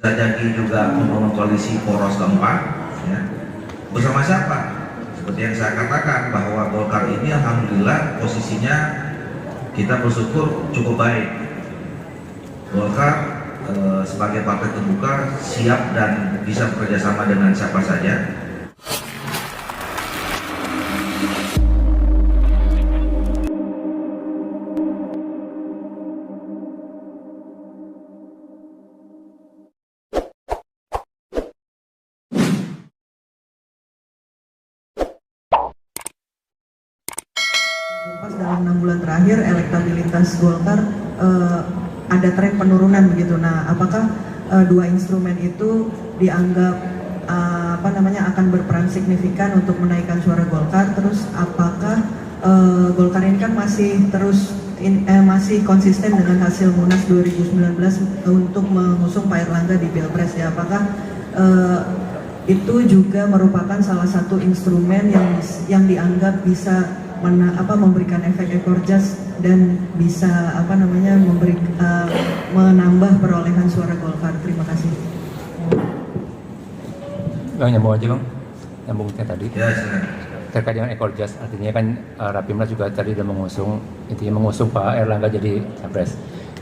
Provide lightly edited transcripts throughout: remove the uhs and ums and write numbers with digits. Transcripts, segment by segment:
Jadi juga membangun koalisi poros keempat, ya. Bersama siapa? Seperti yang saya katakan bahwa Golkar ini alhamdulillah posisinya kita bersyukur cukup baik. Golkar sebagai partai terbuka siap dan bisa bekerjasama dengan siapa saja. Pas dalam 6 bulan terakhir elektabilitas Golkar ada tren penurunan begitu. Nah, apakah dua instrumen itu dianggap akan berperan signifikan untuk menaikkan suara Golkar? Terus apakah Golkar ini kan masih masih konsisten dengan hasil Munas 2019 untuk mengusung Pak Erlangga di Pilpres ya? Apakah itu juga merupakan salah satu instrumen yang dianggap bisa memberikan efek ekor jas dan bisa menambah perolehan suara Golkar? Terima kasih. Bang, nyambung aja Bang, nyambungnya tadi. Ya, silakan. Terkait dengan ekor jas, artinya kan Rapimnas juga tadi udah mengusung Pak Erlangga jadi capres.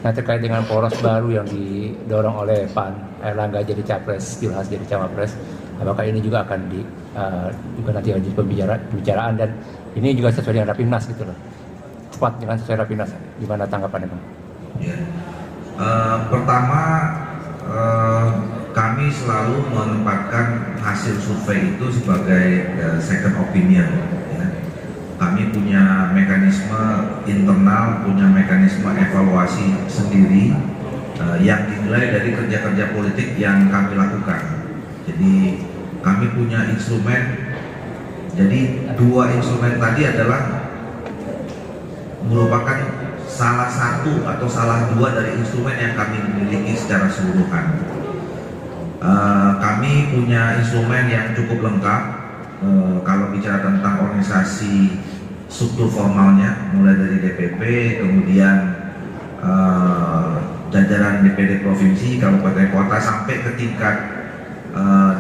Nah, terkait dengan poros baru yang didorong oleh Pak Erlangga jadi capres, Julhas jadi cawapres, apakah ini juga akan juga nanti ada pembicaraan dan ini juga sesuai dengan Rapimnas gitu loh, tepat dengan sesuai Rapimnas? Gimana tanggapannya Bang? Ya. Pertama, kami selalu menempatkan hasil survei itu sebagai second opinion. Ya. Kami punya mekanisme internal, punya mekanisme evaluasi sendiri yang dinilai dari kerja-kerja politik yang kami lakukan. Jadi kami punya instrumen. Jadi dua instrumen tadi adalah merupakan salah satu atau salah dua dari instrumen yang kami miliki secara keseluruhan. Kami punya instrumen yang cukup lengkap kalau bicara tentang organisasi struktur formalnya, mulai dari DPP, kemudian jajaran DPD provinsi, kabupaten kota sampai ke tingkat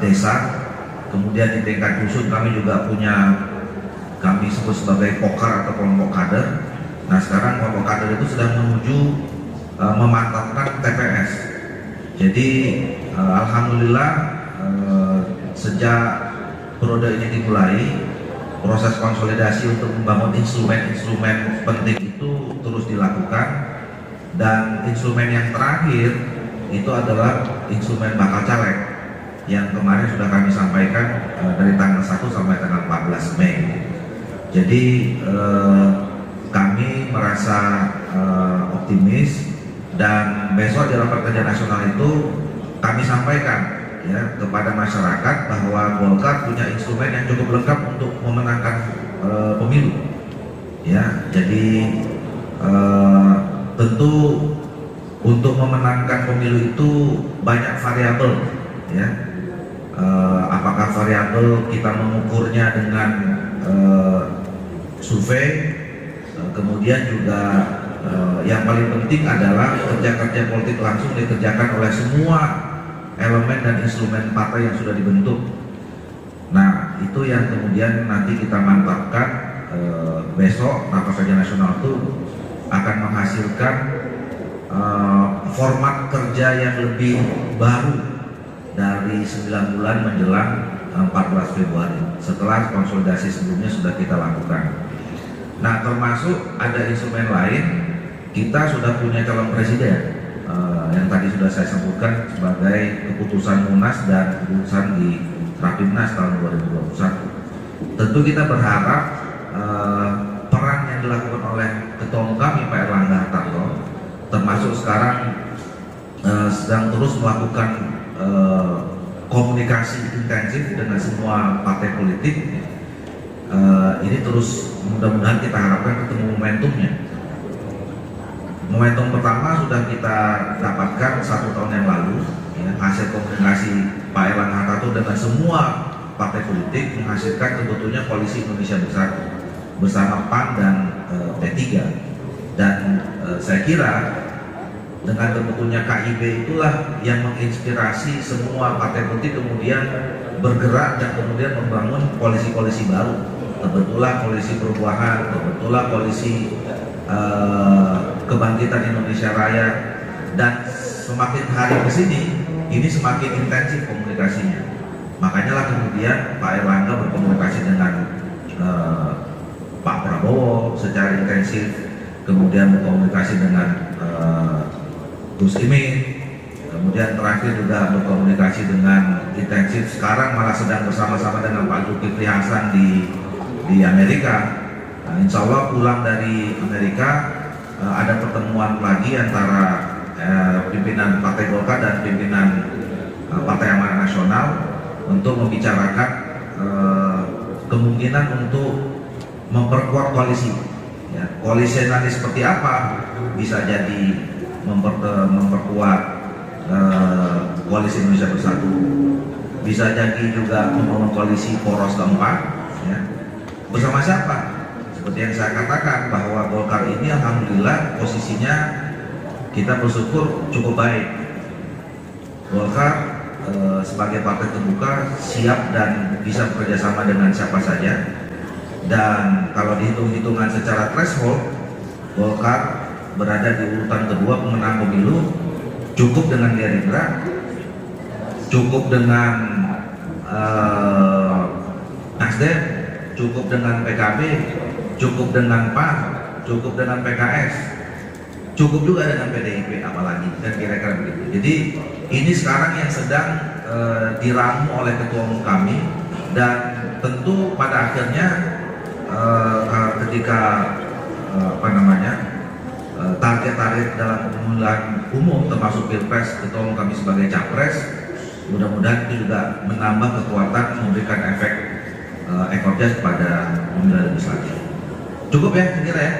desa. Kemudian di tingkat dusun kami juga punya, kami sebut sebagai poker atau kelompok kader. Nah, sekarang kelompok kader itu sedang menuju memantapkan TPS. Jadi alhamdulillah sejak periode ini dimulai, proses konsolidasi untuk membangun instrumen-instrumen penting itu terus dilakukan, dan instrumen yang terakhir itu adalah instrumen bakal caleg yang kemarin sudah kami sampaikan dari tanggal 1 sampai tanggal 14 Mei. Jadi kami merasa optimis, dan besok di rapat kerja nasional itu kami sampaikan ya kepada masyarakat bahwa Golkar punya instrumen yang cukup lengkap untuk memenangkan pemilu. Ya, jadi tentu untuk memenangkan pemilu itu banyak variabel ya. Apakah variabel kita mengukurnya dengan survei, kemudian juga yang paling penting adalah kerja-kerja politik langsung dikerjakan oleh semua elemen dan instrumen partai yang sudah dibentuk. Nah, itu yang kemudian nanti kita mantapkan besok. Rapat kerja nasional itu akan menghasilkan format kerja yang lebih baru dari 9 bulan menjelang 14 Februari setelah konsolidasi sebelumnya sudah kita lakukan. Nah, termasuk ada instrumen lain, kita sudah punya calon presiden yang tadi sudah saya sebutkan sebagai keputusan Munas dan keputusan di Rapimnas tahun 2021. Tentu kita berharap peran yang dilakukan oleh Ketua Umum kami Pak Erlangga Hartarto, termasuk sekarang sedang terus melakukan komunikasi intensif dengan semua partai politik, ini terus mudah-mudahan kita harapkan ketemu momentumnya. Momentum pertama sudah kita dapatkan 1 tahun yang lalu ya, hasil komunikasi Pak Erlangga Hartarto dengan semua partai politik menghasilkan sebetulnya koalisi Indonesia Bersatu bersama PAN dan P3, dan saya kira dengan terbentuknya KIB itulah yang menginspirasi semua partai politik kemudian bergerak dan kemudian membangun koalisi-koalisi baru. Terbentuklah koalisi perubahan, terbentuklah koalisi kebangkitan Indonesia Raya, dan semakin hari ke sini ini semakin intensif komunikasinya. Makanya lah kemudian Pak Erlangga berkomunikasi dengan Pak Prabowo secara intensif, kemudian berkomunikasi dengan Gus Imin, kemudian terakhir juga berkomunikasi dengan intensif, sekarang malah sedang bersama-sama dengan Pak Zulkifli Hasan di Amerika. Nah, insya Allah pulang dari Amerika ada pertemuan lagi antara pimpinan Partai Golkar dan pimpinan Partai Amanat Nasional untuk membicarakan kemungkinan untuk memperkuat koalisi. Ya, koalisi nanti seperti apa? Bisa jadi memperkuat koalisi Indonesia Bersatu, bisa jadi juga membangun koalisi poros keempat, ya. Bersama siapa? Seperti yang saya katakan bahwa Golkar ini alhamdulillah posisinya kita bersyukur cukup baik. Golkar sebagai partai terbuka siap dan bisa bekerjasama dengan siapa saja, dan kalau dihitung-hitungan secara threshold, Golkar berada di urutan kedua pemenang pemilu, cukup dengan Gerindra, cukup dengan Nasdem, cukup dengan PKB, cukup dengan PAN, cukup dengan PKS, cukup juga dengan PDIP apalagi, dan kira-kira begitu. Jadi ini sekarang yang sedang diramu oleh ketua umum kami, dan tentu pada akhirnya ketika target-target dalam pemilihan umum termasuk Pilpres, ketua umum kami sebagai capres, mudah-mudahan itu juga menambah kekuatan, memberikan efek ekor jas pada pemilihan legislatif. Cukup ya, kira ya.